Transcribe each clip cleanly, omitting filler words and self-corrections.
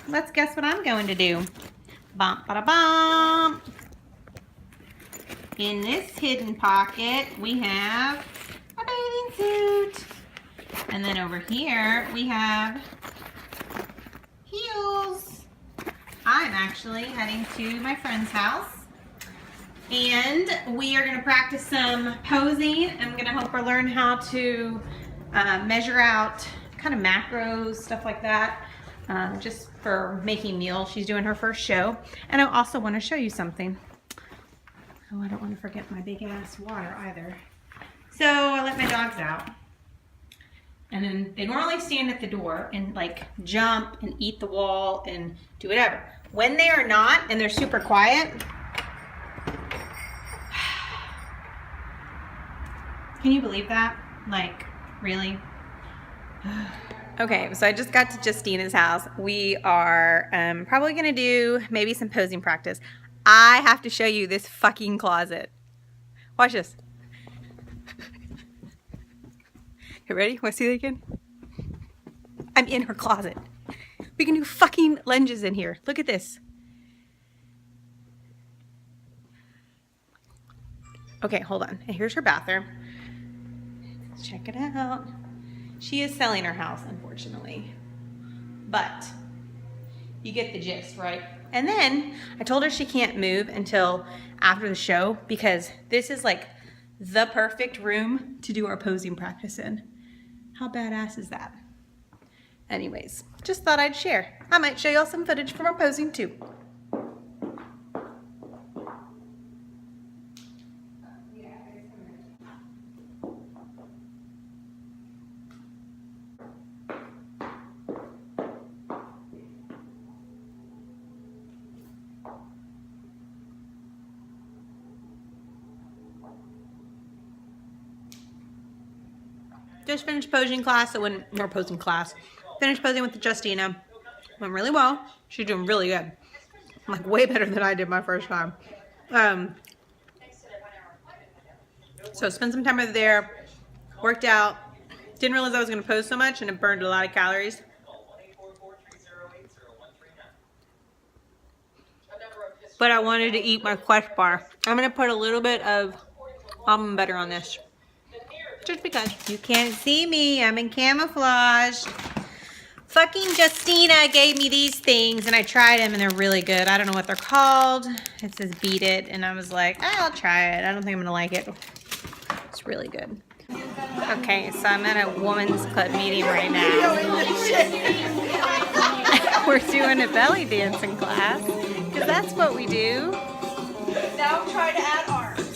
Let's guess what I'm going to do. Bump, ba, da, bump. In this hidden pocket, we have a bathing suit. And then over here, we have heels. I'm actually heading to my friend's house. And we are going to practice some posing. I'm going to help her learn how to measure out kind of macros, stuff like that. Just for making meals. She's doing her first show. And I also want to show you something. Oh, I don't want to forget my big ass water either. So I let my dogs out. And then they normally stand at the door and like jump and eat the wall and do whatever. When they are not and they're super quiet. Can you believe that? Like, really? Okay, so I just got to Justina's house. We are probably gonna do maybe some posing practice. I have to show you this fucking closet. Watch this. You ready? Want to see that again? I'm in her closet. We can do fucking lunges in here. Look at this. Okay, hold on. And here's her bathroom. Let's check it out. She is selling her house, unfortunately. But you get the gist, right? And then I told her she can't move until after the show because this is like the perfect room to do our posing practice in. How badass is that? Anyways, just thought I'd share. I might show y'all some footage from our posing too. Just finished posing class, finished posing with Justina. Went really well. She's doing really good. Like way better than I did my first time. So spent some time over there, worked out. Didn't realize I was gonna pose so much and it burned a lot of calories. But I wanted to eat my Quest bar. I'm gonna put a little bit of almond butter on this. Just because. You can't see me. I'm in camouflage. Fucking Justina gave me these things and I tried them and they're really good. I don't know what they're called. It says beat it and I was like, I'll try it. I don't think I'm gonna like it. It's really good. Okay, so I'm at a woman's club meeting right now. We're doing a belly dancing class because that's what we do. Now try to add arms.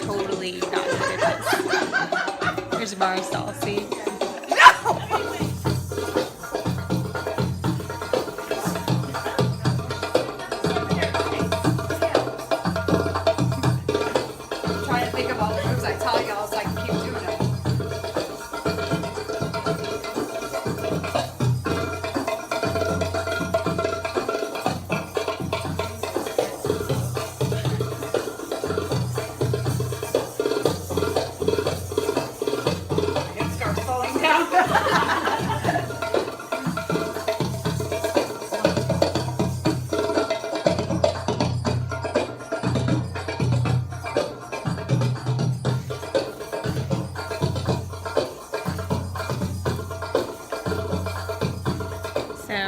Totally not good at this. Here's a bar stall, see? No! I'm trying to think of all the moves I tell y'all so I can keep doing it.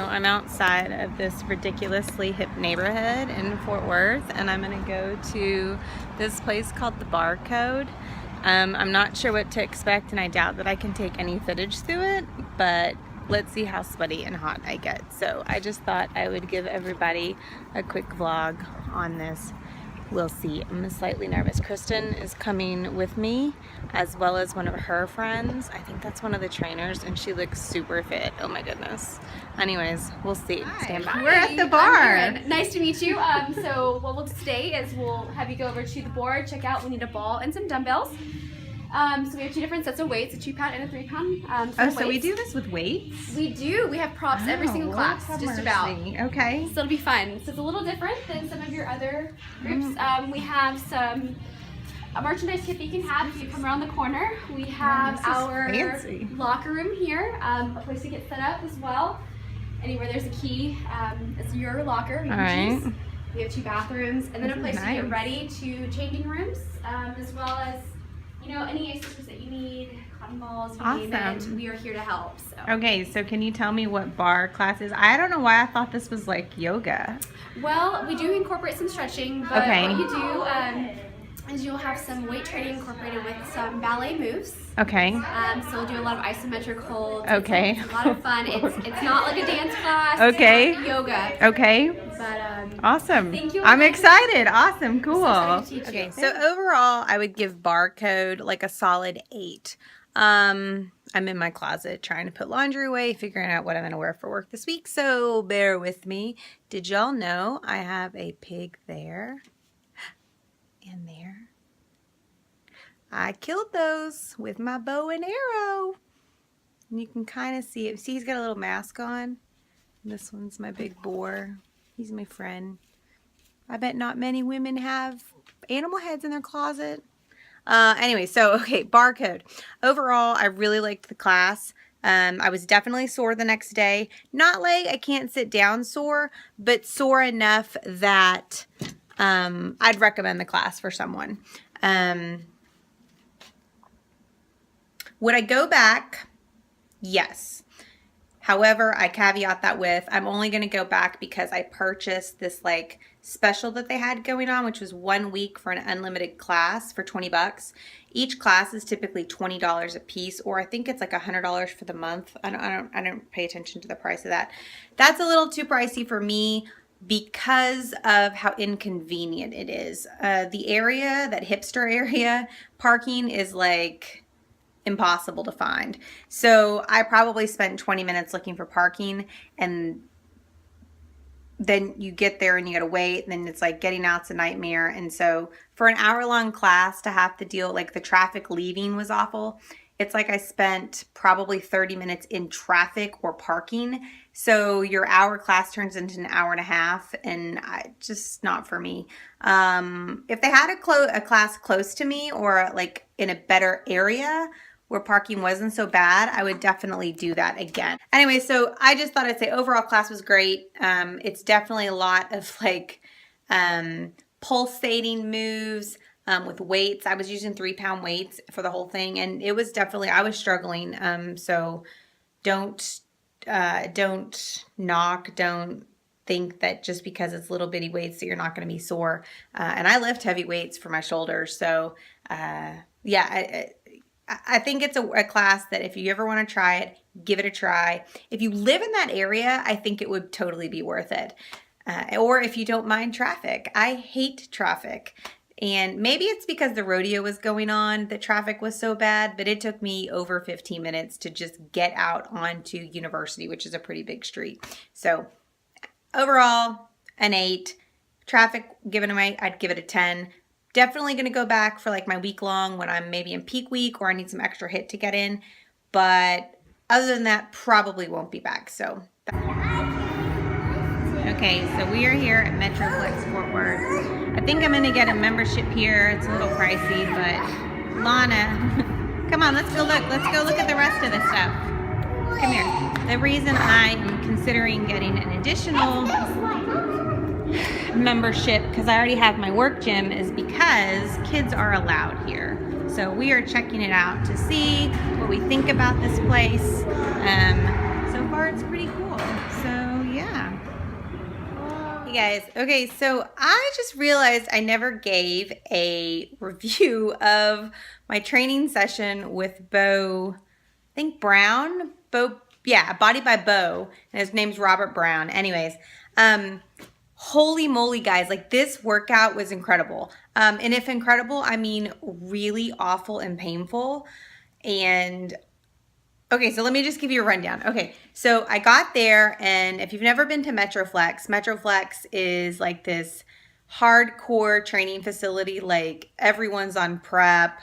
I'm outside of this ridiculously hip neighborhood in Fort Worth and I'm gonna go to this place called the Barre Code. I'm not sure what to expect and I doubt that I can take any footage through it, but let's see how sweaty and hot I get. So I just thought I would give everybody a quick vlog on this. We'll see. I'm slightly nervous. Kristen is coming with me as well as one of her friends. I think that's one of the trainers and she looks super fit. Oh my goodness. Anyways, we'll see. Hi. Stand by. Hi. We're at the bar. Nice to meet you. So what we'll do today is we'll have you go over to the board, check out, we need a ball and some dumbbells. So we have two different sets of weights, a 2-pound and a 3-pound. Oh, so we do this with weights? We do. We have props every single class, just about. Okay. So it'll be fun. So it's a little different than some of your other groups. We have some merchandise kit that you can have if you come around the corner. We have our fancy locker room here, a place to get set up as well. Anywhere there's a key, it's your locker. You can choose. We have 2 bathrooms, and then a place to get ready to changing rooms, as well as, you know, any accessories that you need, cotton balls, you name it. We are here to help. So. Okay, so can you tell me what barre class is? I don't know why I thought this was like yoga. Well, we do incorporate some stretching, but what you do is you'll have some weight training incorporated with some ballet moves. Okay. So we'll do a lot of isometric holds. Okay. It's a lot of fun. It's not like a dance class. Okay. It's like yoga. Okay. But awesome. Thank you. I'm excited. Awesome. Cool. Okay. So overall, I would give Barre Code like a solid 8. I'm in my closet trying to put laundry away, figuring out what I'm going to wear for work this week. So bear with me. Did y'all know I have a pig there and there? I killed those with my bow and arrow. And you can kind of see it. See, he's got a little mask on. This one's my big boar. He's my friend. I bet not many women have animal heads in their closet. Anyway, so, okay, Barre Code. Overall, I really liked the class. I was definitely sore the next day. Not like I can't sit down sore, but sore enough that I'd recommend the class for someone. Would I go back? Yes. However, I caveat that with I'm only going to go back because I purchased this like special that they had going on, which was 1 week for an unlimited class for 20 bucks. Each class is typically $20 a piece, or I think it's like $100 for the month. I don't pay attention to the price of that. That's a little too pricey for me because of how inconvenient it is. The area, that hipster area, parking is like impossible to find. So I probably spent 20 minutes looking for parking, and then you get there and you gotta wait, and then it's like getting out's a nightmare. And so for an hour-long class to have to deal, like the traffic leaving was awful. It's like I spent probably 30 minutes in traffic or parking. So your hour class turns into an hour and a half, and just not for me. If they had a class close to me or like in a better area where parking wasn't so bad, I would definitely do that again. Anyway, so I just thought I'd say overall class was great. It's definitely a lot of like pulsating moves with weights. I was using 3-pound weights for the whole thing, and it was definitely, I was struggling. So don't knock, don't think that just because it's little bitty weights that you're not going to be sore. And I lift heavy weights for my shoulders. So yeah, I think it's a class that if you ever want to try it, give it a try. If you live in that area, I think it would totally be worth it. Or if you don't mind traffic. I hate traffic. And maybe it's because the rodeo was going on, the traffic was so bad, but it took me over 15 minutes to just get out onto University, which is a pretty big street. So overall, an 8. Traffic, I'd give it a 10. Definitely going to go back for like my week long when I'm maybe in peak week or I need some extra HIIT to get in. But other than that, probably won't be back. So, okay, so we are here at MetroFlex Fort Worth. I think I'm going to get a membership here. It's a little pricey, but Lana, come on, let's go look. Let's go look at the rest of the stuff. Come here. The reason I am considering getting an additional membership, because I already have my work gym, is because kids are allowed here. So we are checking it out to see what we think about this place. So far it's pretty cool. So yeah. Hey guys, okay, so I just realized I never gave a review of my training session with Bo, I think Brown, Body by Bo, and his name's Robert Brown. Anyways, holy moly, guys, like this workout was incredible. And if incredible, I mean really awful and painful. And okay, so let me just give you a rundown. Okay, so I got there, and if you've never been to MetroFlex, MetroFlex is like this hardcore training facility. Like everyone's on prep.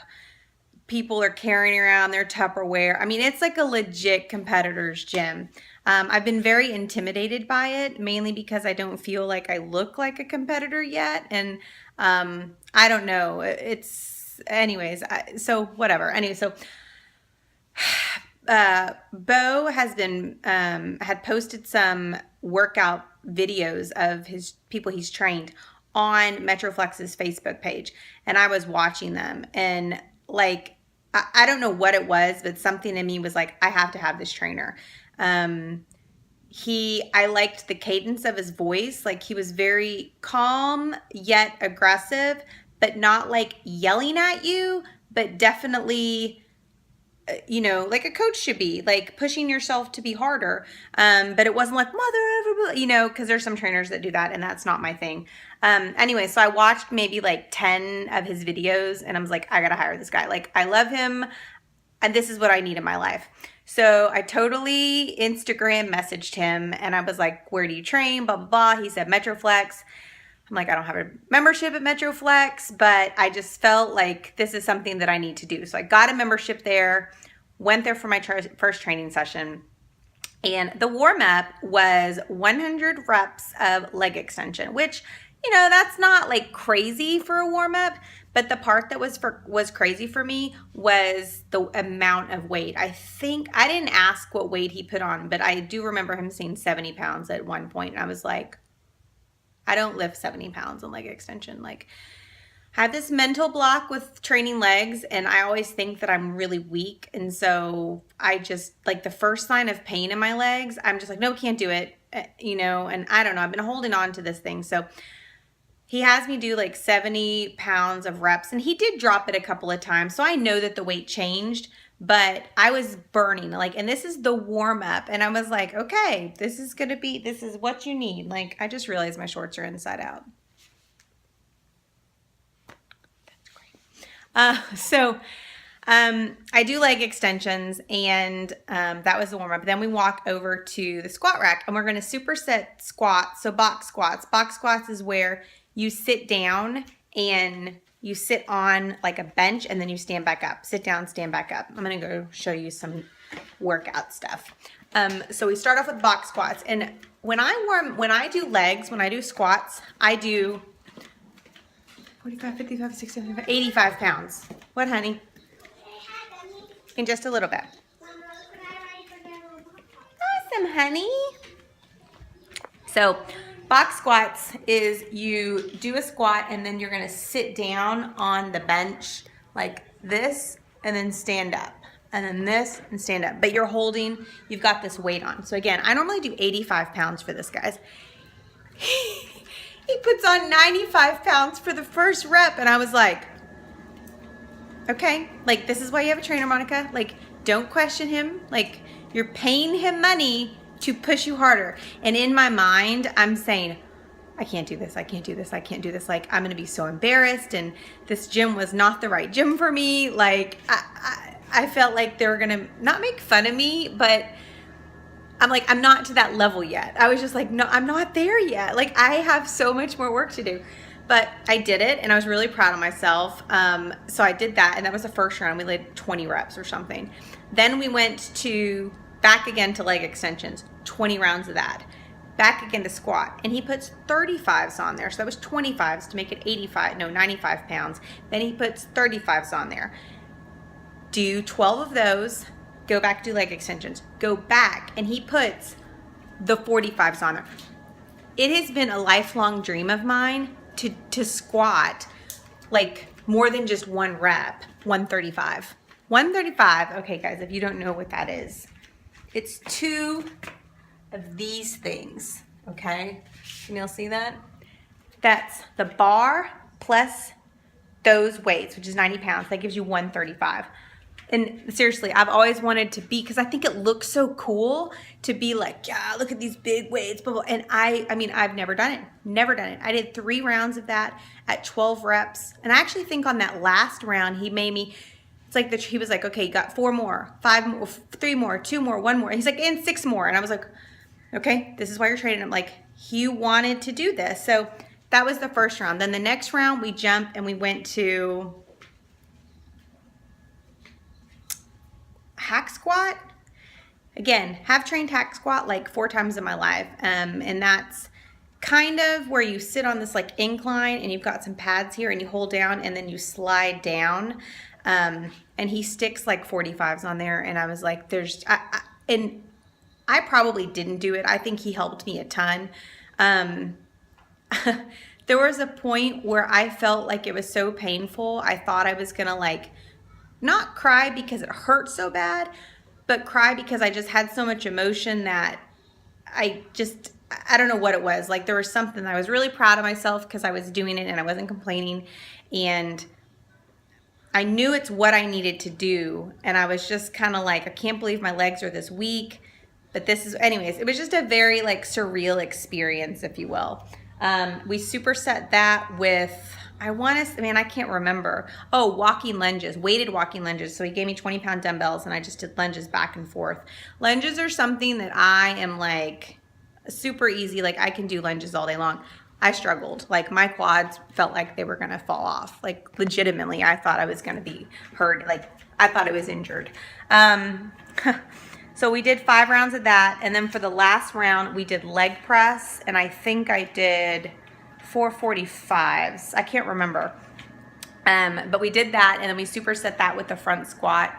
People are carrying around their Tupperware. I mean, it's like a legit competitor's gym. I've been very intimidated by it, mainly because I don't feel like I look like a competitor yet. And I don't know, it's anyways, so whatever. Anyway, so Bo has been had posted some workout videos of his people he's trained on MetroFlex's Facebook page, and I was watching them, and like I don't know what it was, but something in me was like, I have to have this trainer. I liked the cadence of his voice. Like, he was very calm yet aggressive, but not like yelling at you, but definitely, you know, like a coach should be, like pushing yourself to be harder. But it wasn't like, mother, you know, because there's some trainers that do that, and that's not my thing. Anyway, so I watched maybe like 10 of his videos, and I was like, I gotta hire this guy. Like, I love him, and this is what I need in my life. So I totally Instagram messaged him, and I was like, where do you train? Blah, blah, blah. He said MetroFlex. I'm like, I don't have a membership at MetroFlex, but I just felt like this is something that I need to do. So I got a membership there, went there for my first training session, and the warm-up was 100 reps of leg extension, which, you know, that's not like crazy for a warm-up, but the part that was crazy for me was the amount of weight. I think, I didn't ask what weight he put on, but I do remember him saying 70 pounds at one point, and I was like, I don't lift 70 pounds on leg extension. Like, I have this mental block with training legs, and I always think that I'm really weak. And so I just, like, the first sign of pain in my legs, I'm just like, no, can't do it, you know, and I don't know. I've been holding on to this thing. So he has me do like 70 pounds of reps, and he did drop it a couple of times. So I know that the weight changed, but I was burning, like, and this is the warm up, and I was like, okay, this is what you need. Like, I just realized my shorts are inside out. That's great. I do leg extensions, and that was the warm up. Then we walk over to the squat rack, and we're going to superset squats. So box squats. Box squats is where you sit down and you sit on like a bench, and then you stand back up. Sit down, stand back up. I'm going to go show you some workout stuff. So we start off with box squats. And when I do legs, when I do squats, I do 45, 55, 60, 75, 85 pounds. What, honey? In just a little bit. Awesome, honey. So box squats is you do a squat, and then you're gonna sit down on the bench like this, and then stand up, and then this, and stand up. But you've got this weight on. So again, I normally do 85 pounds for this, guys. He puts on 95 pounds for the first rep, and I was like, okay, like, this is why you have a trainer, Monica. Like, don't question him. Like, you're paying him money to push you harder. And in my mind, I'm saying, I can't do this. I can't do this. I can't do this. Like, I'm going to be so embarrassed. And this gym was not the right gym for me. Like, I felt like they were going to not make fun of me, but I'm like, I'm not to that level yet. I was just like, no, I'm not there yet. Like, I have so much more work to do. But I did it, and I was really proud of myself. So I did that, and that was the first round. We did 20 reps or something. Then we went back again to leg extensions, 20 rounds of that. Back again to squat, and he puts 35s on there. So that was 25s to make it 95 pounds. Then he puts 35s on there. Do 12 of those, go back to leg extensions. Go back, and he puts the 45s on there. It has been a lifelong dream of mine to squat like more than just one rep. 135. 135, okay guys, if you don't know what that is, it's 2 of these things, okay? Can you see that? That's the bar plus those weights, which is 90 pounds. That gives you 135. And seriously, I've always wanted to be, because I think it looks so cool to be like, yeah, look at these big weights, blah, blah. And I mean, I've never done it. I did 3 rounds of that at 12 reps. And I actually think on that last round, he made me, it's like he was like, okay, you got 4 more, 5 more, 3 more, 2 more, 1 more. And he's like, and 6 more. And I was like, okay, this is why you're training. I'm like, he wanted to do this. So that was the first round. Then the next round, we jumped and we went to hack squat. Again, have trained hack squat like 4 times in my life. And that's kind of where you sit on this like incline and you've got some pads here and you hold down and then you slide down. And he sticks like 45s on there, and I was like, and I probably didn't do it. I think he helped me a ton. There was a point where I felt like it was so painful. I thought I was gonna like, not cry because it hurt so bad, but cry because I just had so much emotion that I don't know what it was. Like there was something, I was really proud of myself because I was doing it and I wasn't complaining. And I knew it's what I needed to do. And I was just kind of like, I can't believe my legs are this weak. But this is, anyways, it was just a very like surreal experience, if you will. We superset that with, I can't remember. Oh, walking lunges, weighted walking lunges. So he gave me 20-pound dumbbells and I just did lunges back and forth. Lunges are something that I am like super easy. Like I can do lunges all day long. I struggled. Like my quads felt like they were going to fall off. Like legitimately, I thought I was going to be hurt. Like I thought I was injured. So we did 5 rounds of that. And then for the last round, we did leg press. And I think I did 445s. I can't remember. But we did that. And then we superset that with the front squat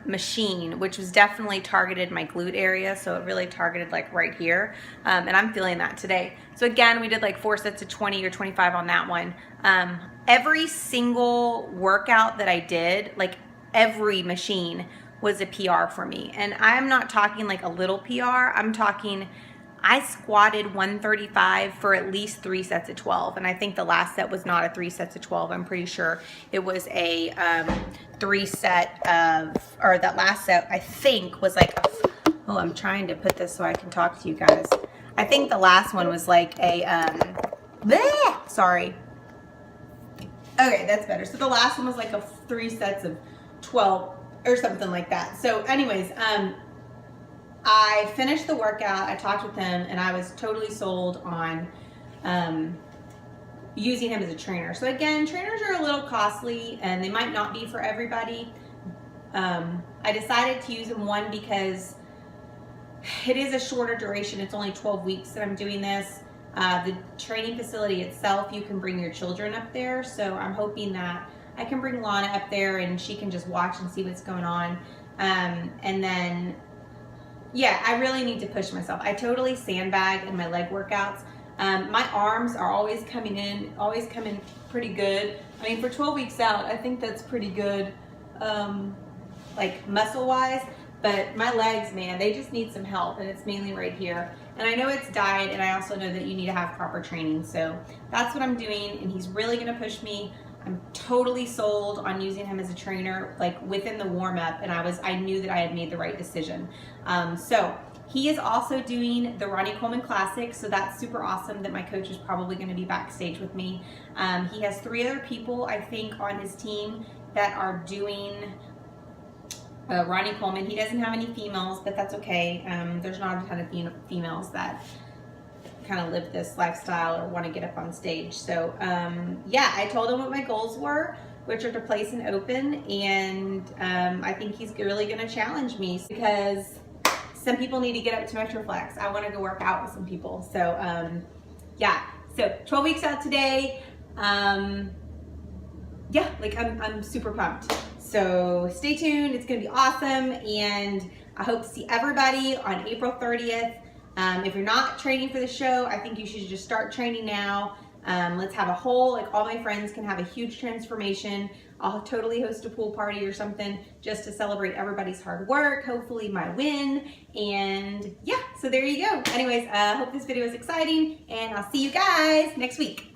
machine, which was definitely targeted my glute area. So it really targeted like right here. And I'm feeling that today. So again, we did like 4 sets of 20 or 25 on that one. Every single workout that I did, like every machine was a PR for me. And I'm not talking like a little PR. I'm talking, I squatted 135 for at least 3 sets of 12. And I think the last set was not a 3 sets of 12. I'm pretty sure it was a 3 set of, or that last set I think was like, oh, I'm trying to put this so I can talk to you guys. I think the last one was like a, sorry. Okay, that's better. So the last one was like a 3 sets of 12 or something like that. So anyways, I finished the workout, I talked with him, and I was totally sold on using him as a trainer. So again, trainers are a little costly and they might not be for everybody. I decided to use him, one, because it is a shorter duration. It's only 12 weeks that I'm doing this. The training facility itself, you can bring your children up there. So I'm hoping that I can bring Lana up there and she can just watch and see what's going on. And then, yeah, I really need to push myself. I totally sandbag in my leg workouts. My arms are always coming in pretty good. I mean, for 12 weeks out, I think that's pretty good, like muscle-wise. But my legs, man, they just need some help, and it's mainly right here. And I know it's diet, and I also know that you need to have proper training. So that's what I'm doing, and he's really gonna push me. I'm totally sold on using him as a trainer, like within the warm-up, and I knew that I had made the right decision. So he is also doing the Ronnie Coleman Classic, so that's super awesome that my coach is probably gonna be backstage with me. He has 3 other people, I think, on his team that are doing Ronnie Coleman. He doesn't have any females, but that's okay. There's not a ton of females that kind of live this lifestyle or want to get up on stage. So yeah, I told him what my goals were, which are to place an open, and I think he's really going to challenge me because some people need to get up to MetroFlex. I want to go work out with some people. So yeah, so 12 weeks out today. Yeah, like I'm super pumped. So stay tuned, it's gonna be awesome, and I hope to see everybody on April 30th. If you're not training for the show, I think you should just start training now. Let's have a whole, like all my friends can have a huge transformation. I'll totally host a pool party or something just to celebrate everybody's hard work, hopefully my win, and yeah, so there you go. Anyways, hope this video is exciting, and I'll see you guys next week.